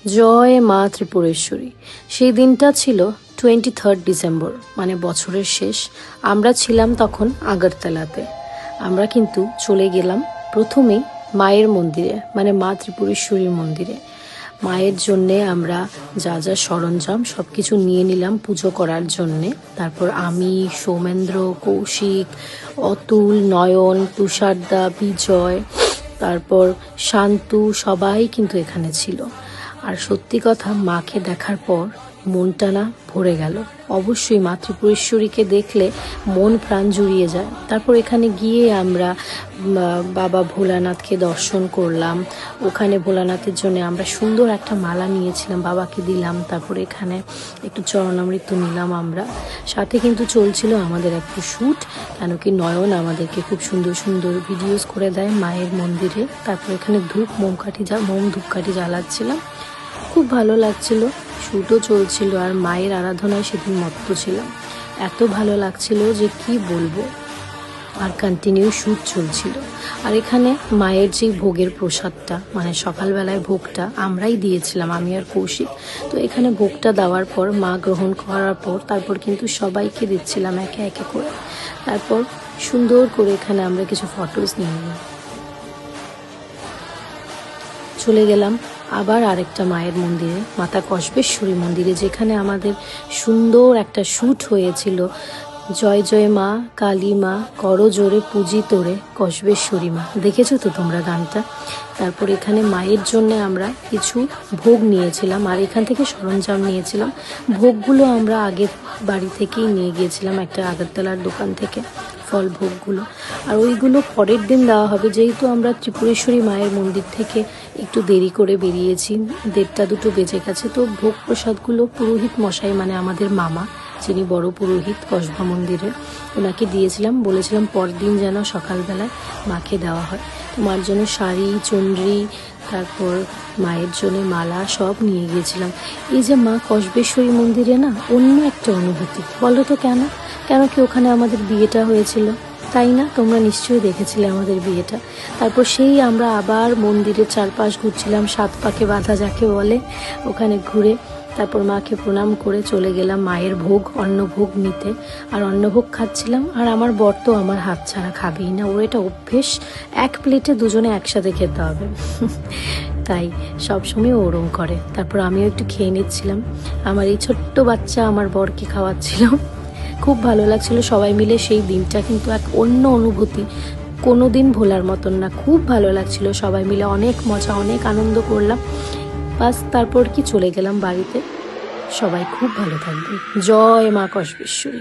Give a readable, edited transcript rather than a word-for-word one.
জয় মা ত্রিপুরেশ্বরী। সেই দিনটা ছিল 23 ডিসেম্বর, মানে বছরের শেষ। আমরা ছিলাম তখন আগরতলাতে। আমরা কিন্তু চলে গেলাম প্রথমেই মায়ের মন্দিরে, মানে মা ত্রিপুরেশ্বরীর মন্দিরে। মায়ের জন্যে আমরা যা যা সরঞ্জাম সব কিছু নিয়ে নিলাম পুজো করার জন্যে। তারপর আমি, সৌমেন্দ্র, কৌশিক, অতুল, নয়ন, তুষারদা, বিজয়, তারপর শান্তু, সবাই কিন্তু এখানে ছিল। আর সত্যি কথা, মাকে দেখার পর মনটা না ভরে গেল। অবশ্যই মা ত্রিপুরেশ্বরীকে দেখলে মন প্রাণ জুড়িয়ে যায়। তারপর এখানে গিয়ে আমরা বাবা ভোলানাথকে দর্শন করলাম। ওখানে ভোলানাথের জন্য আমরা সুন্দর একটা মালা নিয়েছিলাম, বাবাকে দিলাম। তারপর এখানে একটু চরণামৃত নিলাম আমরা। সাথে কিন্তু চলছিল আমাদের একটা শ্যুট, কেন কি নয়ন আমাদেরকে খুব সুন্দর সুন্দর ভিডিওস করে দেয় মায়ের মন্দিরে। তারপর এখানে ধূপকাঠি জ্বালাচ্ছিলাম, খুব ভালো লাগছিল। শ্যুটও চলছিল আর মায়ের আরাধনায় সেদিন মত্ত ছিলাম। এত ভালো লাগছিল যে কি বলবো। আর কন্টিনিউ শ্যুট চলছিল। আর এখানে মায়ের যে ভোগের প্রসাদটা, মানে সকালবেলায় ভোগটা আমরাই দিয়েছিলাম, আমি আর কৌশিক। তো এখানে ভোগটা দেওয়ার পর মা গ্রহণ করার পর তারপর কিন্তু সবাইকে দিচ্ছিলাম একে একে করে। তারপর সুন্দর করে এখানে আমরা কিছু ফটোস নিয়ে নিলাম। চলে গেলাম আবার আরেকটা মায়ের মন্দিরে, মাতা কসবেশ্বরী মন্দিরে, যেখানে আমাদের সুন্দর একটা শ্যুট হয়েছিল। জয় জয় মা কালী মা, করো জোরে পুজি তোরে কসবেশ্বরী মা। দেখেছো তো তোমরা গানটা? তারপর এখানে মায়ের জন্য আমরা কিছু ভোগ নিয়েছিলাম আর এখান থেকে সরঞ্জাম নিয়েছিলাম। ভোগগুলো আমরা আগের বাড়ি থেকেই নিয়ে গিয়েছিলাম একটা আগরতলার দোকান থেকে, ফল ভোগগুলো। আর ওইগুলো পরের দিন দেওয়া হবে, যেহেতু আমরা ত্রিপুরেশ্বরী মায়ের মন্দির থেকে একটু দেরি করে বেরিয়েছি, 1:30-2 বেজে গেছে। তো ভোগ প্রসাদগুলো পুরোহিত মশাই, মানে আমাদের মামা, যিনি বড় পুরোহিত কসবা মন্দিরে, ওনাকে দিয়েছিলাম। বলেছিলাম পরদিন যেন সকালবেলায় মাকে দেওয়া হয়। তো মার জন্য শাড়ি, চুনরি, তারপর মায়ের জন্য মালা সব নিয়ে গিয়েছিলাম। এই যে মা কসবেশ্বরী মন্দিরে না অন্য একটা অনুভূতি, বলো তো কেন? কেন কি ওখানে আমাদের বিয়েটা হয়েছিল, তাই না? তোমরা নিশ্চয়ই দেখেছিলে আমাদের বিয়েটা। তারপর সেই আমরা আবার মন্দিরের চারপাশ ঘুরছিলাম, 7 পাকে বাঁধা যাকে বলে, ওখানে ঘুরে তারপর মাকে প্রণাম করে চলে গেলাম মায়ের ভোগ, অন্নভোগ নিতে। আর অন্নভোগ খাচ্ছিলাম। আর আমার বর তো আমার হাত ছাড়া খাবেই না, ওর এটা অভ্যেস, এক প্লেটে দুজনে একসাথে খেতে হবে। তাই সবসময় ওরম করে। তারপর আমিও একটু খেয়ে নিচ্ছিলাম। আমার এই ছোট্ট বাচ্চা আমার বরকে খাওয়াচ্ছিল। খুব ভালো লাগছিল সবাই মিলে। সেই দিনটা কিন্তু এক অন্য অনুভূতি, কোনো দিন ভোলার মতন না। খুব ভালো লাগছিল সবাই মিলে, অনেক মজা, অনেক আনন্দ করলাম। বাস তারপর কি চলে গেলাম বাড়িতে। সবাই খুব ভালো থাকবেন। জয় মা কসবেশ্বরী।